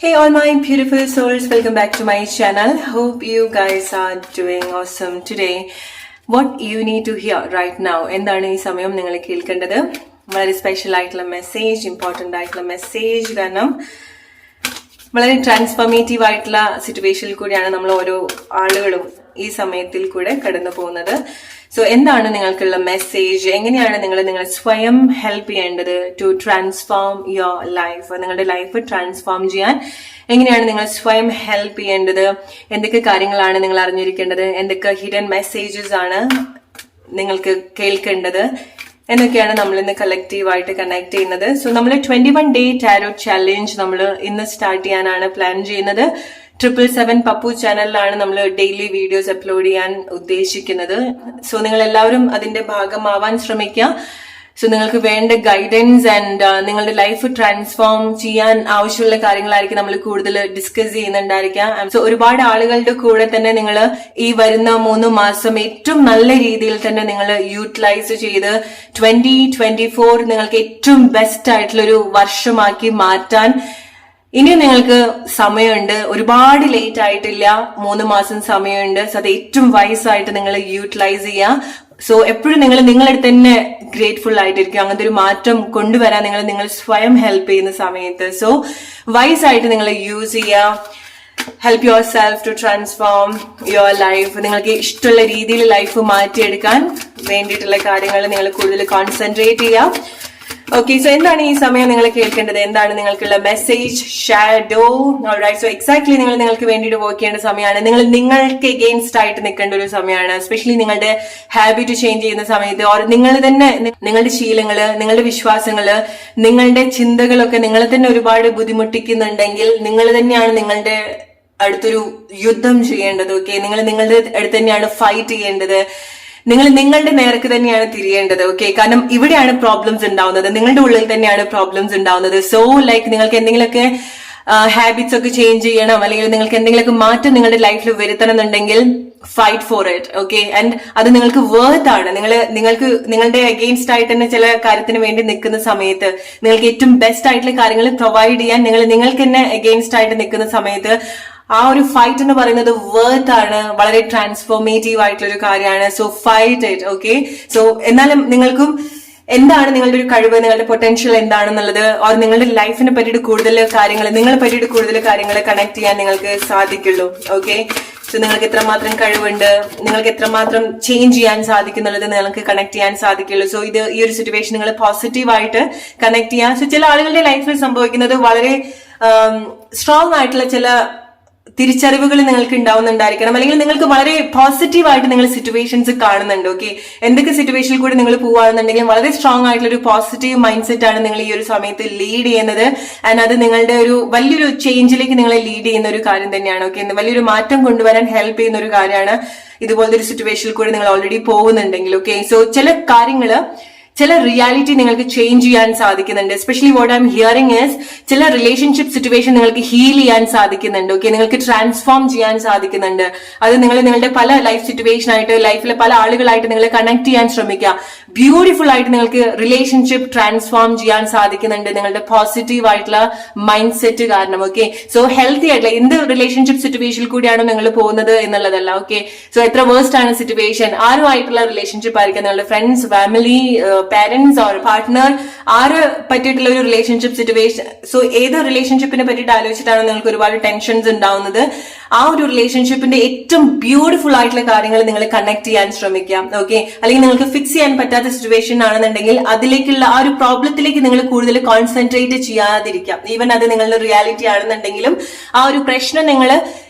Hey all my beautiful souls, welcome back to my channel. Hope you guys are doing awesome today. What you need to hear right now, എന്താണ് ഈ സമയം നിങ്ങൾ കേൾക്കേണ്ടത്? വളരെ special ആയിട്ടുള്ള message, important ആയിട്ടുള്ള message. കാരണം വളരെ ട്രാൻസ്ഫോർമേറ്റീവ് ആയിട്ടുള്ള സിറ്റുവേഷനിൽ കൂടിയാണ് നമ്മൾ ഓരോ ആളുകളും ഈ സമയത്തിൽ കൂടെ കടന്നു പോകുന്നത്. സോ എന്താണ് നിങ്ങൾക്കുള്ള മെസ്സേജ്? എങ്ങനെയാണ് നിങ്ങൾ സ്വയം ഹെൽപ്പ് ചെയ്യേണ്ടത് ടു ട്രാൻസ്ഫോം യുവർ ലൈഫ്? നിങ്ങളുടെ ലൈഫ് ട്രാൻസ്ഫോം ചെയ്യാൻ എങ്ങനെയാണ് നിങ്ങൾ സ്വയം ഹെൽപ്പ് ചെയ്യേണ്ടത്? എന്തൊക്കെ കാര്യങ്ങളാണ് നിങ്ങൾ അറിഞ്ഞിരിക്കേണ്ടത്? എന്തൊക്കെ ഹിഡൻ മെസ്സേജസ് ആണ് നിങ്ങൾക്ക് കേൾക്കേണ്ടത് എന്നൊക്കെയാണ് നമ്മൾ ഇന്ന് കളക്റ്റീവായിട്ട് കണക്ട് ചെയ്യുന്നത്. സോ നമ്മൾ 21 ഡേ ടാരോ ചാലഞ്ച് നമ്മൾ ഇന്ന് സ്റ്റാർട്ട് ചെയ്യാനാണ് പ്ലാൻ ചെയ്യുന്നത്. 777 പപ്പു ചാനലിലാണ് നമ്മൾ ഡെയിലി വീഡിയോസ് അപ്ലോഡ് ചെയ്യാൻ ഉദ്ദേശിക്കുന്നത്. സോ നിങ്ങൾ എല്ലാവരും അതിന്റെ ഭാഗമാവാൻ ശ്രമിക്കുക. സോ നിങ്ങൾക്ക് വേണ്ട ഗൈഡൻസ് ആൻഡ് നിങ്ങളുടെ ലൈഫ് ട്രാൻസ്ഫോം ചെയ്യാൻ ആവശ്യമുള്ള കാര്യങ്ങളായിരിക്കും നമ്മൾ കൂടുതൽ ഡിസ്കസ് ചെയ്യുന്നുണ്ടായിരിക്കാം. സോ ഒരുപാട് ആളുകളുടെ കൂടെ തന്നെ നിങ്ങൾ ഈ വരുന്ന 3 മാസം ഏറ്റവും നല്ല രീതിയിൽ തന്നെ നിങ്ങൾ യൂട്ടിലൈസ് ചെയ്ത് 2024 നിങ്ങൾക്ക് ഏറ്റവും ബെസ്റ്റ് ആയിട്ടുള്ള ഒരു വർഷമാക്കി മാറ്റാൻ ഇനിയും നിങ്ങൾക്ക് സമയമുണ്ട്. ഒരുപാട് ലേറ്റ് ആയിട്ടില്ല, 3 മാസം സമയമുണ്ട്. സോ അത് ഏറ്റവും വൈസായിട്ട് നിങ്ങൾ യൂട്ടിലൈസ് ചെയ്യുക. സോ എപ്പോഴും നിങ്ങളടുത്ത് തന്നെ ഗ്രേറ്റ്ഫുൾ ആയിട്ടിരിക്കും. അങ്ങനത്തെ ഒരു മാറ്റം കൊണ്ടുവരാൻ നിങ്ങൾ സ്വയം ഹെൽപ്പ് ചെയ്യുന്ന സമയത്ത് സോ വൈസായിട്ട് നിങ്ങൾ യൂസ് ചെയ്യുക. Help yourself to transform your life. നിങ്ങൾക്ക് ഇഷ്ടമുള്ള രീതിയിൽ ലൈഫ് മാറ്റിയെടുക്കാൻ വേണ്ടിയിട്ടുള്ള കാര്യങ്ങൾ നിങ്ങൾ കൂടുതൽ കോൺസെൻട്രേറ്റ് ചെയ്യുക. ഓക്കെ, സോ എന്താണ് ഈ സമയം നിങ്ങൾ കേൾക്കേണ്ടത്? എന്താണ് നിങ്ങൾക്കുള്ള message? Shadow. Alright, so exactly നിങ്ങൾക്ക് വേണ്ടിയിട്ട് വർക്ക് ചെയ്യേണ്ട സമയമാണ്. നിങ്ങൾക്ക് എഗെയിൻസ്റ്റ് ആയിട്ട് നിൽക്കേണ്ട ഒരു സമയമാണ്. എസ്പെഷ്യലി നിങ്ങളുടെ ഹാബിറ്റ് ചേഞ്ച് ചെയ്യുന്ന സമയത്ത്, ഓർ നിങ്ങൾ തന്നെ നിങ്ങളുടെ ശീലങ്ങള്, നിങ്ങളുടെ വിശ്വാസങ്ങള്, നിങ്ങളുടെ ചിന്തകളൊക്കെ നിങ്ങളെ തന്നെ ഒരുപാട് ബുദ്ധിമുട്ടിക്കുന്നുണ്ടെങ്കിൽ നിങ്ങൾ തന്നെയാണ് നിങ്ങളുടെ അടുത്തൊരു യുദ്ധം ചെയ്യേണ്ടത്. ഓക്കെ, നിങ്ങൾ നിങ്ങളുടെ അടുത്ത് തന്നെയാണ് ഫൈറ്റ് ചെയ്യേണ്ടത്. നിങ്ങൾ നിങ്ങളുടെ നേർക്ക് തന്നെയാണ് തിരിയേണ്ടത്. ഓക്കെ, കാരണം ഇവിടെയാണ് പ്രോബ്ലംസ് ഉണ്ടാവുന്നത്, നിങ്ങളുടെ ഉള്ളിൽ തന്നെയാണ് പ്രോബ്ലംസ് ഉണ്ടാവുന്നത്. സോ ലൈക്ക് നിങ്ങൾക്ക് എന്തെങ്കിലുമൊക്കെ ഹാബിറ്റ്സ് ഒക്കെ ചേഞ്ച് ചെയ്യണം, അല്ലെങ്കിൽ നിങ്ങൾക്ക് എന്തെങ്കിലുമൊക്കെ മാറ്റം നിങ്ങളുടെ ലൈഫിൽ വരുത്തണം എന്നുണ്ടെങ്കിൽ fight for it. Okay, and അത് നിങ്ങൾക്ക് വർത്ത് ആണ്. നിങ്ങൾക്ക് നിങ്ങളുടെ അഗെയിൻസ്റ്റ് ആയിട്ട് തന്നെ ചില കാര്യത്തിന് വേണ്ടി നിൽക്കുന്ന സമയത്ത്, നിങ്ങൾക്ക് ഏറ്റവും ബെസ്റ്റ് ആയിട്ടുള്ള കാര്യങ്ങൾ പ്രൊവൈഡ് ചെയ്യാൻ നിങ്ങൾക്ക് തന്നെ അഗെയിൻസ്റ്റ് ആയിട്ട് നിൽക്കുന്ന സമയത്ത് ആ ഒരു ഫൈറ്റ് എന്ന് പറയുന്നത് വർത്ത് ആണ്. വളരെ ട്രാൻസ്ഫോർമേറ്റീവ് ആയിട്ടുള്ള ഒരു കാര്യമാണ്. So fight it. Okay, so എന്നാലും നിങ്ങൾക്കും എന്താണ് നിങ്ങളുടെ ഒരു കഴിവ്, നിങ്ങളുടെ പൊട്ടൻഷ്യൽ എന്താണെന്നുള്ളത്, ഓർ നിങ്ങളുടെ ലൈഫിനെ പറ്റിയിട്ട് കൂടുതൽ കാര്യങ്ങൾ, നിങ്ങളെ പറ്റിയിട്ട് കൂടുതൽ കാര്യങ്ങൾ കണക്ട് ചെയ്യാൻ നിങ്ങൾക്ക് സാധിക്കുള്ളൂ. ഓക്കെ, സോ നിങ്ങൾക്ക് എത്രമാത്രം കഴിവുണ്ട്, നിങ്ങൾക്ക് എത്രമാത്രം ചേഞ്ച് ചെയ്യാൻ സാധിക്കുന്നുള്ളത് നിങ്ങൾക്ക് കണക്ട് ചെയ്യാൻ സാധിക്കുള്ളൂ. സോ ഈ ഒരു സിറ്റുവേഷൻ നിങ്ങൾ പോസിറ്റീവായിട്ട് കണക്ട് ചെയ്യാം. സോ ചില ആളുകളുടെ ലൈഫിൽ സംഭവിക്കുന്നത് വളരെ സ്ട്രോങ് ആയിട്ടുള്ള ചില തിരിച്ചറിവുകൾ നിങ്ങൾക്ക് ഉണ്ടാവുന്നുണ്ടായിരിക്കണം, അല്ലെങ്കിൽ നിങ്ങൾക്ക് വളരെ പോസിറ്റീവായിട്ട് നിങ്ങൾ സിറ്റുവേഷൻസ് കാണുന്നുണ്ട്. ഓക്കെ, എന്തൊക്കെ സിറ്റുവേഷനിൽ കൂടി നിങ്ങൾ പോവുകയാണെന്നുണ്ടെങ്കിലും വളരെ സ്ട്രോങ് ആയിട്ടുള്ള ഒരു പോസിറ്റീവ് മൈൻഡ് സെറ്റ് ആണ് നിങ്ങൾ ഈ ഒരു സമയത്ത് ലീഡ് ചെയ്യുന്നത്. ആൻഡ് അത് നിങ്ങളുടെ ഒരു വലിയൊരു ചേഞ്ചിലേക്ക് നിങ്ങളെ ലീഡ് ചെയ്യുന്ന ഒരു കാര്യം തന്നെയാണ്. ഓക്കെ, വലിയൊരു മാറ്റം കൊണ്ടുവരാൻ ഹെൽപ്പ് ചെയ്യുന്ന ഒരു കാര്യമാണ് ഇതുപോലത്തെ ഒരു സിറ്റുവേഷനിൽ കൂടി നിങ്ങൾ ഓൾറെഡി പോകുന്നുണ്ടെങ്കിൽ. ഓക്കെ, സോ ചില റിയാലിറ്റി നിങ്ങൾക്ക് ചേഞ്ച് ചെയ്യാൻ സാധിക്കുന്നുണ്ട്. Especially what I M hearing is ചില റിലേഷൻഷിപ്പ് സിറ്റുവേഷൻ നിങ്ങൾക്ക് ഹീൽ ചെയ്യാൻ സാധിക്കുന്നുണ്ട്. ഓക്കെ, നിങ്ങൾക്ക് ട്രാൻസ്ഫോം ചെയ്യാൻ സാധിക്കുന്നുണ്ട്. അത് നിങ്ങളുടെ പല ലൈഫ് സിറ്റുവേഷൻ ആയിട്ട്, ലൈഫിലെ പല ആളുകളായിട്ട് നിങ്ങൾ കണക്ട് ചെയ്യാൻ ശ്രമിക്കുക. ബ്യൂട്ടിഫുൾ ആയിട്ട് നിങ്ങൾക്ക് റിലേഷൻഷിപ്പ് ട്രാൻസ്ഫോം ചെയ്യാൻ സാധിക്കുന്നുണ്ട് നിങ്ങളുടെ പോസിറ്റീവ് ആയിട്ടുള്ള മൈൻഡ് സെറ്റ് കാരണം. ഓക്കെ, സോ ഹെൽത്തി ആയിട്ടുള്ള എന്ത് റിലേഷൻഷിപ്പ് സിറ്റുവേഷനിൽ കൂടിയാണോ നിങ്ങൾ പോകുന്നത് എന്നുള്ളതല്ല. ഓക്കെ, സോ എത്ര വേഴ്സ്റ്റ് ആണ് സിറ്റുവേഷൻ, ആരുമായിട്ടുള്ള റിലേഷൻഷിപ്പ് ആയിരിക്കും, നിങ്ങളുടെ friends, family, parents or partner, ആര് പറ്റിയിട്ടുള്ള ഒരു റിലേഷൻഷിപ്പ് സിറ്റുവേഷൻ. സോ ഏത് റിലേഷൻഷിപ്പിനെ പറ്റിയിട്ട് ആലോചിച്ചിട്ടാണ് നിങ്ങൾക്ക് ഒരുപാട് ടെൻഷൻസ് ഉണ്ടാവുന്നത്, ആ ഒരു റിലേഷൻഷിപ്പിന്റെ ഏറ്റവും ബ്യൂട്ടിഫുൾ ആയിട്ടുള്ള കാര്യങ്ങൾ നിങ്ങൾ കണക്ട് ചെയ്യാൻ ശ്രമിക്കാം. ഓക്കെ, അല്ലെങ്കിൽ നിങ്ങൾക്ക് ഫിക്സ് ചെയ്യാൻ പറ്റാത്ത സിറ്റുവേഷൻ ആണെന്നുണ്ടെങ്കിൽ അതിലേക്കുള്ള ആ ഒരു പ്രോബ്ലത്തിലേക്ക് നിങ്ങൾ കൂടുതൽ കോൺസെൻട്രേറ്റ് ചെയ്യാതിരിക്കാം. ഈവൻ അത് നിങ്ങളുടെ റിയാലിറ്റി ആണെന്നുണ്ടെങ്കിലും ആ ഒരു പ്രശ്നം നിങ്ങൾ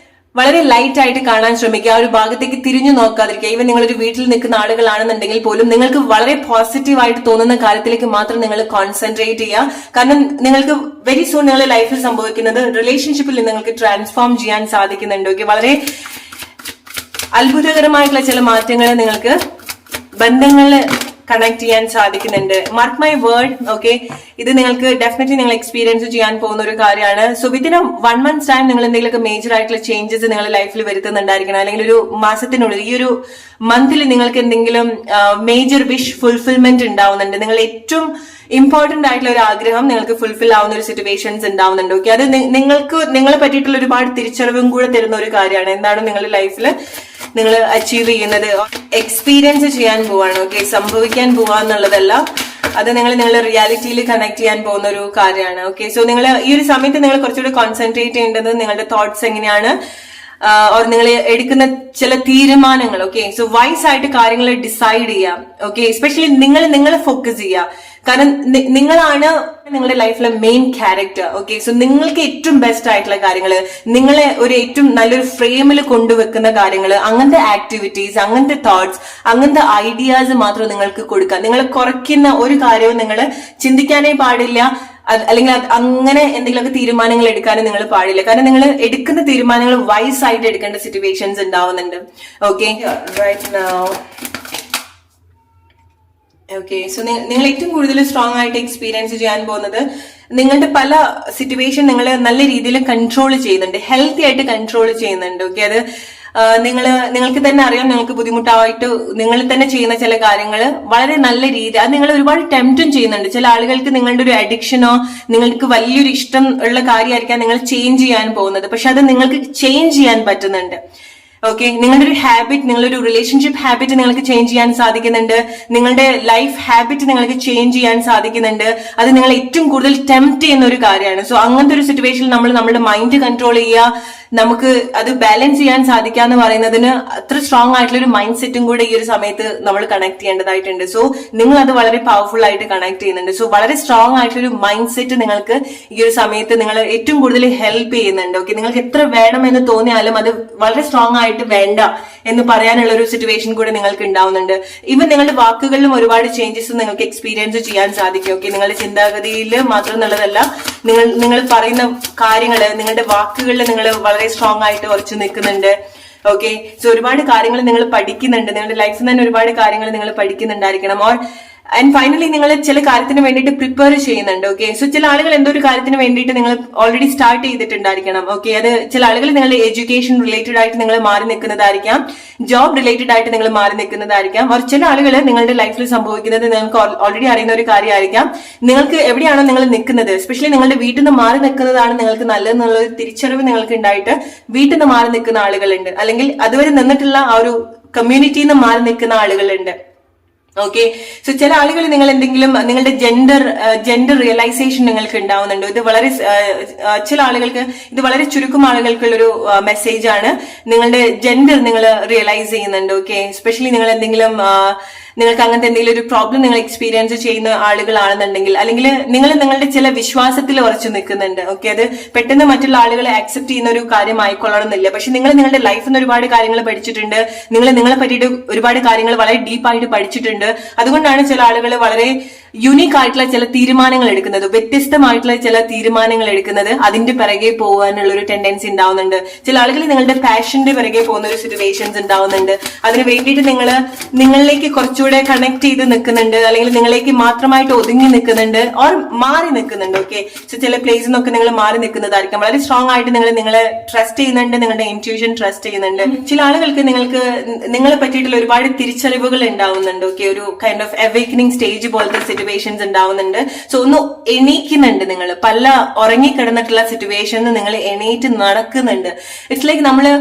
വളരെ ലൈറ്റ് ആയിട്ട് കാണാൻ ശ്രമിക്കുക. ആ ഒരു ഭാഗത്തേക്ക് തിരിഞ്ഞു നോക്കാതിരിക്കുക. ഈവൻ നിങ്ങളൊരു വീട്ടിൽ നിൽക്കുന്ന ആളുകളാണെന്നുണ്ടെങ്കിൽ പോലും നിങ്ങൾക്ക് വളരെ പോസിറ്റീവായിട്ട് തോന്നുന്ന കാര്യത്തിലേക്ക് മാത്രം നിങ്ങൾ കോൺസെൻട്രേറ്റ് ചെയ്യുക. കാരണം നിങ്ങൾക്ക് വെരി സൂൺ നിങ്ങളുടെ ലൈഫിൽ സംഭവിക്കുന്നത് റിലേഷൻഷിപ്പിൽ നിങ്ങൾക്ക് ട്രാൻസ്ഫോം ചെയ്യാൻ സാധിക്കുന്നുണ്ട്. ഓക്കെ, വളരെ അത്ഭുതകരമായിട്ടുള്ള ചില മാറ്റങ്ങൾ നിങ്ങൾക്ക് ബന്ധങ്ങളിൽ കണക്ട് ചെയ്യാൻ സാധിക്കുന്നുണ്ട്. Mark my word. ഓക്കെ, ഇത് നിങ്ങൾക്ക് ഡെഫിനറ്റ്ലി നിങ്ങൾ എക്സ്പീരിയൻസ് ചെയ്യാൻ പോകുന്ന ഒരു കാര്യമാണ്. സോ വിത്തിൻ 1 month's ടൈം നിങ്ങൾ എന്തെങ്കിലുമൊക്കെ മേജർ ആയിട്ടുള്ള ചേഞ്ചസ് നിങ്ങളുടെ ലൈഫിൽ വരുത്തുന്നുണ്ടായിരിക്കണം. അല്ലെങ്കിൽ ഒരു മാസത്തിനുള്ളിൽ ഈ ഒരു മന്തിൽ നിങ്ങൾക്ക് എന്തെങ്കിലും മേജർ വിഷ് ഫുൾഫിൽമെന്റ് ഉണ്ടാവുന്നുണ്ട്. നിങ്ങൾ ഏറ്റവും ഇമ്പോർട്ടന്റ് ആയിട്ടുള്ള ഒരു ആഗ്രഹം നിങ്ങൾക്ക് ഫുൾഫിൽ ആവുന്ന ഒരു സിറ്റുവേഷൻസ് ഉണ്ടാവുന്നുണ്ട്. ഓക്കെ, അത് നിങ്ങളെ പറ്റിയിട്ടുള്ള ഒരുപാട് തിരിച്ചറിവും കൂടെ തരുന്ന ഒരു കാര്യമാണ്. എന്താണ് നിങ്ങളുടെ ലൈഫിൽ നിങ്ങൾ അച്ചീവ് ചെയ്യുന്നത്, എക്സ്പീരിയൻസ് ചെയ്യാൻ പോവാണ്. ഓക്കെ, സംഭവിക്കാൻ പോവാന്നുള്ളതല്ല, അത് നിങ്ങളുടെ റിയാലിറ്റിയിൽ കണക്ട് ചെയ്യാൻ പോകുന്ന ഒരു കാര്യമാണ്. ഓക്കെ, സോ നിങ്ങൾ ഈ ഒരു സമയത്ത് നിങ്ങൾ കുറച്ചുകൂടി കോൺസെൻട്രേറ്റ് ചെയ്യേണ്ടത് നിങ്ങളുടെ തോട്ട്സ് എങ്ങനെയാണ്, ഓർ നിങ്ങൾ എടുക്കുന്ന ചില തീരുമാനങ്ങൾ. ഓക്കെ, സോ വൈസ് ആയിട്ട് കാര്യങ്ങൾ ഡിസൈഡ് ചെയ്യാം. ഓക്കെ, എസ്പെഷ്യലി നിങ്ങളെ ഫോക്കസ് ചെയ്യുക. കാരണം നിങ്ങളാണ് നിങ്ങളുടെ ലൈഫിലെ മെയിൻ ക്യാരക്ടർ. ഓക്കെ, സോ നിങ്ങൾക്ക് ഏറ്റവും ബെസ്റ്റ് ആയിട്ടുള്ള കാര്യങ്ങൾ, നിങ്ങളെ ഒരു ഏറ്റവും നല്ലൊരു ഫ്രെയിമിൽ കൊണ്ടുവെക്കുന്ന കാര്യങ്ങൾ, അങ്ങനത്തെ ആക്ടിവിറ്റീസ്, അങ്ങനത്തെ തോട്ട്സ്, അങ്ങനത്തെ ഐഡിയാസ് മാത്രം നിങ്ങൾക്ക് കൊടുക്കുക. നിങ്ങൾ കുറയ്ക്കുന്ന ഒരു കാര്യവും നിങ്ങൾ ചിന്തിക്കാനേ പാടില്ല, അല്ലെങ്കിൽ അങ്ങനെ എന്തെങ്കിലുമൊക്കെ തീരുമാനങ്ങൾ എടുക്കാനും നിങ്ങൾ പാടില്ല. കാരണം നിങ്ങൾ എടുക്കുന്ന തീരുമാനങ്ങൾ വൈസ് ആയിട്ട് എടുക്കേണ്ട സിറ്റുവേഷൻസ് ഉണ്ടാവുന്നുണ്ട്. Okay, right now. Okay, so നിങ്ങൾ ഏറ്റവും കൂടുതൽ സ്ട്രോങ് ആയിട്ട് എക്സ്പീരിയൻസ് ചെയ്യാൻ പോകുന്നത് നിങ്ങളുടെ പല സിറ്റുവേഷൻ നിങ്ങൾ നല്ല രീതിയിൽ കൺട്രോൾ ചെയ്യുന്നുണ്ട്, ഹെൽത്തി ആയിട്ട് കൺട്രോൾ ചെയ്യുന്നുണ്ട്. ഓക്കെ, അത് നിങ്ങൾക്ക് തന്നെ അറിയാം, നിങ്ങൾക്ക് ബുദ്ധിമുട്ടായിട്ട് നിങ്ങൾ തന്നെ ചെയ്യുന്ന ചില കാര്യങ്ങൾ വളരെ നല്ല രീതി, അത് നിങ്ങൾ ഒരുപാട് ടെംപ്റ്റും ചെയ്യുന്നുണ്ട്. ചില ആളുകൾക്ക് നിങ്ങളുടെ ഒരു അഡിക്ഷനോ നിങ്ങൾക്ക് വലിയൊരു ഇഷ്ടം ഉള്ള കാര്യമായിരിക്കാം നിങ്ങൾ ചേഞ്ച് ചെയ്യാൻ പോകുന്നത്, പക്ഷെ അത് നിങ്ങൾക്ക് ചേഞ്ച് ചെയ്യാൻ പറ്റുന്നുണ്ട്. ഓക്കെ, നിങ്ങളുടെ ഒരു ഹാബിറ്റ്, നിങ്ങളൊരു റിലേഷൻഷിപ്പ് ഹാബിറ്റ് നിങ്ങൾക്ക് ചേഞ്ച് ചെയ്യാൻ സാധിക്കുന്നുണ്ട്, നിങ്ങളുടെ ലൈഫ് ഹാബിറ്റ് നിങ്ങൾക്ക് ചേഞ്ച് ചെയ്യാൻ സാധിക്കുന്നുണ്ട്. അത് നിങ്ങൾ ഏറ്റവും കൂടുതൽ ടെംപ്റ്റ് ചെയ്യുന്ന ഒരു കാര്യമാണ്. സോ അങ്ങനത്തെ ഒരു സിറ്റുവേഷനിൽ നമ്മൾ നമ്മുടെ മൈൻഡ് കൺട്രോൾ ചെയ്യുക, നമുക്ക് അത് ബാലൻസ് ചെയ്യാൻ സാധിക്കുക എന്ന് പറയുന്നതിന് അത്ര സ്ട്രോങ് ആയിട്ടുള്ള ഒരു മൈൻഡ് സെറ്റും കൂടെ ഈ ഒരു സമയത്ത് നമ്മൾ കണക്ട് ചെയ്യേണ്ടതായിട്ടുണ്ട്. സോ നിങ്ങൾ അത് വളരെ പവർഫുൾ ആയിട്ട് കണക്ട് ചെയ്യുന്നുണ്ട്. സോ വളരെ സ്ട്രോങ് ആയിട്ടുള്ള ഒരു മൈൻഡ് സെറ്റ് നിങ്ങൾക്ക് ഈ ഒരു സമയത്ത് നിങ്ങൾ ഏറ്റവും കൂടുതൽ ഹെൽപ്പ് ചെയ്യുന്നുണ്ട്. ഓക്കെ, നിങ്ങൾക്ക് എത്ര വേണമെന്ന് തോന്നിയാലും അത് വളരെ സ്ട്രോങ് ആയിട്ട് വേണ്ട എന്ന് പറയാനുള്ള ഒരു സിറ്റുവേഷൻ കൂടെ നിങ്ങൾക്ക് ഉണ്ടാവുന്നുണ്ട്. ഈവൻ നിങ്ങളുടെ വാക്കുകളിലും ഒരുപാട് ചേഞ്ചസ് നിങ്ങൾക്ക് എക്സ്പീരിയൻസ് ചെയ്യാൻ സാധിക്കും. ഓക്കെ, നിങ്ങളുടെ ചിന്താഗതിയിൽ മാത്രം എന്നുള്ളതല്ല, നിങ്ങൾ പറയുന്ന കാര്യങ്ങള്, നിങ്ങളുടെ വാക്കുകളിൽ നിങ്ങൾ വളരെ സ്ട്രോങ് ആയിട്ട് ഉറച്ചു നിൽക്കുന്നുണ്ട്. ഓക്കെ, സോ ഒരുപാട് കാര്യങ്ങൾ നിങ്ങൾ പഠിക്കുന്നുണ്ട്, നിങ്ങളുടെ ലൈഫിൽ തന്നെ ഒരുപാട് കാര്യങ്ങൾ നിങ്ങൾ പഠിക്കുന്നുണ്ടായിരിക്കണം. ഓർ ആൻഡ് ഫൈനലി നിങ്ങൾ ചില കാര്യത്തിന് വേണ്ടിയിട്ട് പ്രിപ്പയർ ചെയ്യുന്നുണ്ട്. ഓക്കെ, സോ ചില ആളുകൾ എന്തോ ഒരു കാര്യത്തിന് വേണ്ടിയിട്ട് നിങ്ങൾ ഓൾറെഡി സ്റ്റാർട്ട് ചെയ്തിട്ടുണ്ടായിരിക്കണം. ഓക്കെ, അത് ചില ആളുകൾ നിങ്ങളുടെ എഡ്യൂക്കേഷൻ റിലേറ്റഡ് ആയിട്ട് നിങ്ങൾ മാറി നിൽക്കുന്നതായിരിക്കാം, ജോബ് റിലേറ്റഡ് ആയിട്ട് നിങ്ങൾ മാറി നിൽക്കുന്നതായിരിക്കാം. ഓർ ചില ആളുകൾ നിങ്ങളുടെ ലൈഫിൽ സംഭവിക്കുന്നത് നിങ്ങൾക്ക് ഓൾറെഡി അറിയുന്ന ഒരു കാര്യമായിരിക്കാം. നിങ്ങൾക്ക് എവിടെയാണോ നിങ്ങൾ നിൽക്കുന്നത്, എസ്പെഷ്യലി നിങ്ങളുടെ വീട്ടിൽ നിന്ന് മാറി നിൽക്കുന്നതാണ് നിങ്ങൾക്ക് നല്ലതെന്നുള്ള ഒരു തിരിച്ചറിവ് നിങ്ങൾക്ക് ഉണ്ടായിട്ട് വീട്ടിൽ നിന്ന് മാറി നിൽക്കുന്ന ആളുകളുണ്ട്, അല്ലെങ്കിൽ അതുവരെ നിന്നിട്ടുള്ള ആ ഒരു കമ്മ്യൂണിറ്റിയിൽ നിന്ന് മാറി നിൽക്കുന്ന ആളുകളുണ്ട്. ഓക്കെ, സോ ചില ആളുകൾ നിങ്ങൾ എന്തെങ്കിലും നിങ്ങളുടെ ജെൻഡർ റിയലൈസേഷൻ നിങ്ങൾക്ക് ഉണ്ടാവുന്നുണ്ട്. ഇത് വളരെ ചില ആളുകൾക്ക്, ഇത് വളരെ ചുരുക്കം ആളുകൾക്കുള്ളൊരു മെസ്സേജ് ആണ്. നിങ്ങളുടെ ജെൻഡർ നിങ്ങൾ റിയലൈസ് ചെയ്യുന്നുണ്ട്. ഓക്കെ, എസ്പെഷ്യലി നിങ്ങൾ എന്തെങ്കിലും നിങ്ങൾക്ക് അങ്ങനത്തെ എന്തെങ്കിലും ഒരു പ്രോബ്ലം നിങ്ങൾ എക്സ്പീരിയൻസ് ചെയ്യുന്ന ആളുകളാണെന്നുണ്ടെങ്കിൽ, അല്ലെങ്കിൽ നിങ്ങൾ നിങ്ങളുടെ ചില വിശ്വാസത്തിൽ ഉറച്ചു നിൽക്കുന്നുണ്ട്. ഓക്കെ, അത് പെട്ടെന്ന് മറ്റുള്ള ആളുകളെ ആക്സെപ്റ്റ് ചെയ്യുന്ന ഒരു കാര്യം ആയിക്കൊള്ളണമെന്നില്ല, പക്ഷെ നിങ്ങൾ നിങ്ങളുടെ ലൈഫിൽ നിന്ന് ഒരുപാട് കാര്യങ്ങൾ പഠിച്ചിട്ടുണ്ട്, നിങ്ങളെ പറ്റിയിട്ട് ഒരുപാട് കാര്യങ്ങൾ വളരെ ഡീപ്പായിട്ട് പഠിച്ചിട്ടുണ്ട്. അതുകൊണ്ടാണ് ചില ആളുകൾ വളരെ യുണീക്ക് ആയിട്ടുള്ള ചില തീരുമാനങ്ങൾ എടുക്കുന്നത്, വ്യത്യസ്തമായിട്ടുള്ള ചില തീരുമാനങ്ങൾ എടുക്കുന്നത്, അതിന്റെ പിറകെ പോകാനുള്ള ഒരു ടെൻഡൻസി ഉണ്ടാവുന്നുണ്ട്. ചില ആളുകൾ നിങ്ങളുടെ പാഷന്റെ പിറകെ പോകുന്ന ഒരു സിറ്റുവേഷൻസ് ഉണ്ടാവുന്നുണ്ട്. അതിന് വേണ്ടിയിട്ട് നിങ്ങളിലേക്ക് കുറച്ചുകൂടെ കണക്ട് ചെയ്ത് നിൽക്കുന്നുണ്ട്, അല്ലെങ്കിൽ നിങ്ങളിലേക്ക് മാത്രമായിട്ട് ഒതുങ്ങി നിൽക്കുന്നുണ്ട്, ഓർ മാറി നിൽക്കുന്നുണ്ട്. ഓക്കെ, സോ ചില പ്ലേസിൽ നിന്നൊക്കെ നിങ്ങൾ മാറി നിൽക്കുന്നതായിരിക്കും. വളരെ സ്ട്രോങ് ആയിട്ട് നിങ്ങളെ ട്രസ്റ്റ് ചെയ്യുന്നുണ്ട്, നിങ്ങളുടെ ഇൻറ്റ്യൂഷൻ ട്രസ്റ്റ് ചെയ്യുന്നുണ്ട്. ചില ആളുകൾക്ക് നിങ്ങളെ പറ്റിയിട്ടുള്ള ഒരുപാട് തിരിച്ചറിവുകൾ ഉണ്ടാവുന്നുണ്ട്. ഓക്കെ, ഒരു കൈൻഡ് ഓഫ് അവേക്കനിങ് സ്റ്റേജ് പോലത്തെ സിറ്റുവേഷൻസ് ഉണ്ടാവുന്നുണ്ട്. സോ ഒന്ന് എണീക്കുന്നുണ്ട്, നിങ്ങൾ പല ഉറങ്ങിക്കിടന്നിട്ടുള്ള സിറ്റുവേഷനിൽ നിങ്ങൾ എണീറ്റ് നടക്കുന്നുണ്ട്. ഇറ്റ്സ് ലൈക്ക് നമ്മള്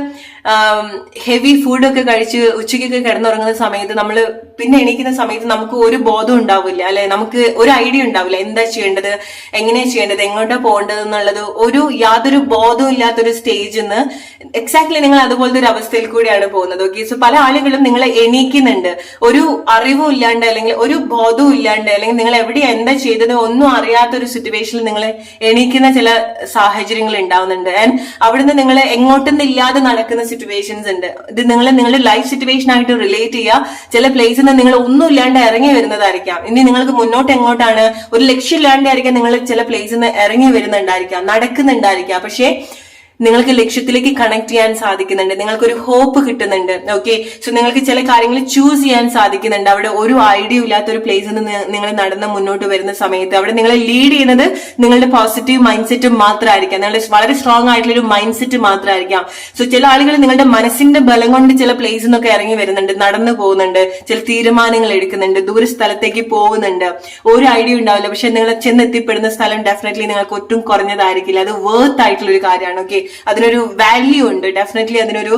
ഹെവി ഫുഡൊക്കെ കഴിച്ച് ഉച്ചയ്ക്കൊക്കെ കിടന്നുറങ്ങുന്ന സമയത്ത് നമ്മൾ പിന്നെ എണീക്കുന്ന സമയത്ത് നമുക്ക് ഒരു ബോധം ഉണ്ടാവില്ല, അല്ലെ, നമുക്ക് ഒരു ഐഡിയ ഉണ്ടാവില്ല എന്താ ചെയ്യേണ്ടത്, എങ്ങനെയാ ചെയ്യേണ്ടത്, എങ്ങോട്ടാ പോകേണ്ടത് എന്നുള്ളത് യാതൊരു ബോധവും ഇല്ലാത്തൊരു സ്റ്റേജിൽ നിന്ന് എക്സാക്ട്ലി നിങ്ങൾ അതുപോലത്തെ ഒരു അവസ്ഥയിൽ കൂടിയാണ് പോകുന്നത്. ഓക്കെ, സോ പല ആളുകളും നിങ്ങളെ എണീക്കുന്നുണ്ട്, ഒരു അറിവും ഇല്ലാണ്ട്, അല്ലെങ്കിൽ ഒരു ബോധവും ഇല്ലാണ്ട്, അല്ലെങ്കിൽ നിങ്ങൾ എവിടെ എന്താ ചെയ്തത് ഒന്നും അറിയാത്തൊരു സിറ്റുവേഷനിൽ നിങ്ങൾ എണീക്കുന്ന ചില സാഹചര്യങ്ങൾ ഉണ്ടാവുന്നുണ്ട്. ആൻഡ് അവിടുന്ന് നിങ്ങൾ എങ്ങോട്ടൊന്നില്ലാതെ നടക്കുന്ന സിറ്റുവേഷൻസ് ഉണ്ട്. ഇത് നിങ്ങളുടെ ലൈഫ് സിറ്റുവേഷൻ ആയിട്ട് റിലേറ്റ് ചെയ്യുക. ചില പ്ലേസിൽ നിന്ന് നിങ്ങൾ ഒന്നും ഇല്ലാണ്ട് ഇറങ്ങി വരുന്നതായിരിക്കാം. ഇനി നിങ്ങൾക്ക് മുന്നോട്ട് എങ്ങോട്ടാണ്, ഒരു ലക്ഷ്യം ഇല്ലാണ്ടായിരിക്കാം നിങ്ങൾ ചില പ്ലേസിൽ നിന്ന് ഇറങ്ങി വരുന്നുണ്ടായിരിക്കാം, നടക്കുന്നുണ്ടായിരിക്കാം. പക്ഷേ നിങ്ങൾക്ക് ലക്ഷ്യത്തിലേക്ക് കണക്ട് ചെയ്യാൻ സാധിക്കുന്നുണ്ട്, നിങ്ങൾക്കൊരു ഹോപ്പ് കിട്ടുന്നുണ്ട്. ഓക്കെ, സോ നിങ്ങൾക്ക് ചില കാര്യങ്ങൾ ചൂസ് ചെയ്യാൻ സാധിക്കുന്നുണ്ട്. അവിടെ ഒരു ഐഡിയ ഇല്ലാത്ത ഒരു പ്ലേസിൽ നിന്ന് നിങ്ങൾ നടന്ന് മുന്നോട്ട് വരുന്ന സമയത്ത് അവിടെ നിങ്ങളെ ലീഡ് ചെയ്യുന്നത് നിങ്ങളുടെ പോസിറ്റീവ് മൈൻഡ് സെറ്റ് മാത്രമായിരിക്കാം, നിങ്ങളുടെ വളരെ സ്ട്രോങ് ആയിട്ടുള്ള ഒരു മൈൻഡ് സെറ്റ് മാത്രമായിരിക്കാം. സോ ചില ആളുകൾ നിങ്ങളുടെ മനസ്സിന്റെ ബലം കൊണ്ട് ചില പ്ലേസിൽ നിന്നൊക്കെ ഇറങ്ങി വരുന്നുണ്ട്, നടന്നു പോകുന്നുണ്ട്, ചില തീരുമാനങ്ങൾ എടുക്കുന്നുണ്ട്, ദൂര സ്ഥലത്തേക്ക് പോകുന്നുണ്ട്. ഒരു ഐഡിയ ഉണ്ടാവില്ല, പക്ഷെ നിങ്ങൾ ചെന്നെത്തിപ്പെടുന്ന സ്ഥലം ഡെഫിനറ്റ്ലി നിങ്ങൾക്ക് ഒട്ടും കുറഞ്ഞതായിരിക്കില്ല. അത് വർത്ത് ആയിട്ടുള്ള ഒരു കാര്യമാണ്. ഓക്കെ, അതിനൊരു വാല്യൂ ഉണ്ട്, ഡെഫിനറ്റ്ലി അതിനൊരു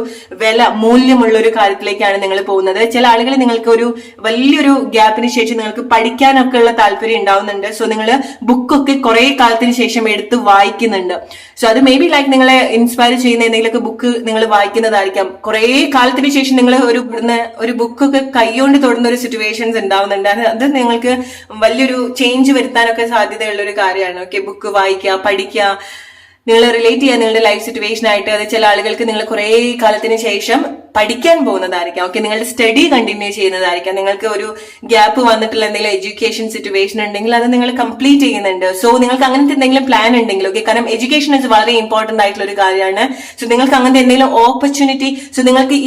മൂല്യമുള്ള ഒരു കാര്യത്തിലേക്കാണ് നിങ്ങൾ പോകുന്നത്. ചില ആളുകൾ നിങ്ങൾക്ക് ഒരു വലിയൊരു ഗ്യാപ്പിന് ശേഷം നിങ്ങൾക്ക് പഠിക്കാനൊക്കെ ഉള്ള താല്പര്യം ഉണ്ടാവുന്നുണ്ട്. സോ നിങ്ങൾ ബുക്കൊക്കെ കുറെ കാലത്തിന് ശേഷം എടുത്ത് വായിക്കുന്നുണ്ട്. സോ അത് മേ ബി ലൈക്ക് നിങ്ങളെ ഇൻസ്പയർ ചെയ്യുന്ന എന്തെങ്കിലുമൊക്കെ ബുക്ക് നിങ്ങൾ വായിക്കുന്നതായിരിക്കാം. കുറെ കാലത്തിന് ശേഷം നിങ്ങൾ ഒരു ബുക്കൊക്കെ കൈകൊണ്ട് തൊടുന്ന ഒരു സിറ്റുവേഷൻസ് ഉണ്ടാവുന്നുണ്ട്. അത് നിങ്ങൾക്ക് വലിയൊരു ചേഞ്ച് വരുത്താനൊക്കെ സാധ്യതയുള്ള ഒരു കാര്യമാണ്. ഓക്കെ, ബുക്ക് വായിക്കുക, പഠിക്കുക, നിങ്ങൾ റിലേറ്റ് ചെയ്യുക നിങ്ങളുടെ ലൈഫ് സിറ്റുവേഷൻ ആയിട്ട്. അത് ചില ആളുകൾക്ക് നിങ്ങൾ കുറെ കാലത്തിന് ശേഷം പഠിക്കാൻ പോകുന്നതായിരിക്കാം. ഓക്കെ, നിങ്ങളുടെ സ്റ്റഡി കണ്ടിന്യൂ ചെയ്യുന്നതായിരിക്കാം. നിങ്ങൾക്ക് ഒരു ഗ്യാപ്പ് വന്നിട്ടുള്ള എന്തെങ്കിലും എഡ്യൂക്കേഷൻ സിറ്റുവേഷൻ ഉണ്ടെങ്കിൽ അത് നിങ്ങൾ കംപ്ലീറ്റ് ചെയ്യുന്നുണ്ട്. സോ നിങ്ങൾക്ക് അങ്ങനത്തെ എന്തെങ്കിലും പ്ലാൻ ഉണ്ടെങ്കിൽ, ഓക്കെ, കാരണം എഡ്യൂക്കേഷൻ ഇസ് വളരെ ഇമ്പോർട്ടന്റ് ആയിട്ടുള്ള ഒരു കാര്യമാണ്. സോ നിങ്ങൾക്ക് അങ്ങനത്തെ എന്തെങ്കിലും ഓപ്പർച്യൂണിറ്റി, സോ നിങ്ങൾക്ക്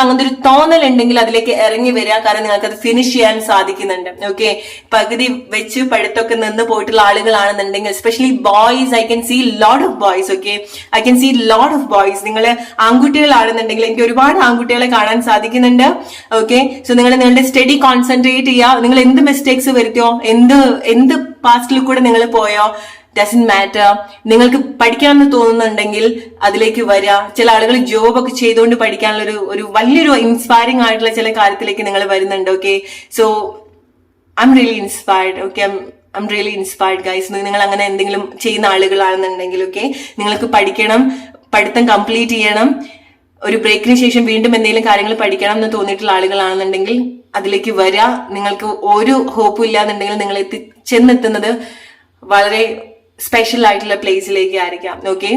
അങ്ങനത്തെ ഒരു തോന്നൽ ഉണ്ടെങ്കിൽ അതിലേക്ക് ഇറങ്ങി വരിക, കാരണം നിങ്ങൾക്ക് അത് ഫിനിഷ് ചെയ്യാൻ സാധിക്കുന്നുണ്ട്. ഓക്കെ, പകുതി വെച്ച് പഠിത്തമൊക്കെ നിന്ന് പോയിട്ടുള്ള ആളുകളാണെന്നുണ്ടെങ്കിൽ, especially boys, I can see lot of boys. Okay, I can see lot of boys. നിങ്ങൾ ആൺകുട്ടികളാണെന്നുണ്ടെങ്കിൽ എനിക്ക് ഒരുപാട് ആൺകുട്ടികളെ കാണാൻ സാധിക്കുന്നുണ്ട്. ഓക്കെ, സോ നിങ്ങളുടെ സ്റ്റഡി കോൺസെൻട്രേറ്റ് ചെയ്യുക. നിങ്ങൾ എന്ത് മിസ്റ്റേക്സ് വരുത്തിയോ, എന്ത് പാസ്റ്റിൽ കൂടെ നിങ്ങൾ പോയോ, ഡസന്റ് മാറ്റർ. നിങ്ങൾക്ക് പഠിക്കാമെന്ന് തോന്നുന്നുണ്ടെങ്കിൽ അതിലേക്ക് വരിക. ചില ആളുകൾ ജോബൊക്കെ ചെയ്തുകൊണ്ട് പഠിക്കാനുള്ള ഒരു വലിയൊരു ഇൻസ്പയറിംഗ് ആയിട്ടുള്ള ചില കാര്യത്തിലേക്ക് നിങ്ങൾ വരുന്നുണ്ട്. Okay, so I am really inspired. Okay, I am really inspired guys. നിങ്ങൾ അങ്ങനെ എന്തെങ്കിലും ചെയ്യുന്ന ആളുകളാണെന്നുണ്ടെങ്കിൽ, ഓക്കെ, നിങ്ങൾക്ക് പഠിക്കണം, പഠിത്തം കംപ്ലീറ്റ് ചെയ്യണം, ഒരു ബ്രേക്കിന് ശേഷം വീണ്ടും എന്തെങ്കിലും കാര്യങ്ങൾ പഠിക്കണം എന്ന് തോന്നിയിട്ടുള്ള ആളുകളാണെന്നുണ്ടെങ്കിൽ അതിലേക്ക് വരിക. നിങ്ങൾക്ക് ഒരു ഹോപ്പും ഇല്ലാന്നുണ്ടെങ്കിൽ നിങ്ങൾ ചെന്നെത്തുന്നത് വളരെ സ്പെഷ്യൽ ആയിട്ടുള്ള പ്ലേസിലേക്ക് ആയിരിക്കാം. ഓക്കെ,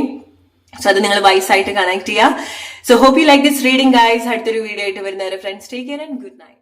സോ അത് നിങ്ങൾ വൈസായിട്ട് കണക്ട് ചെയ്യുക. So hope you like this reading guys. അടുത്തൊരു വീഡിയോ ആയിട്ട് വരുന്നവരെ friends, take care and good night.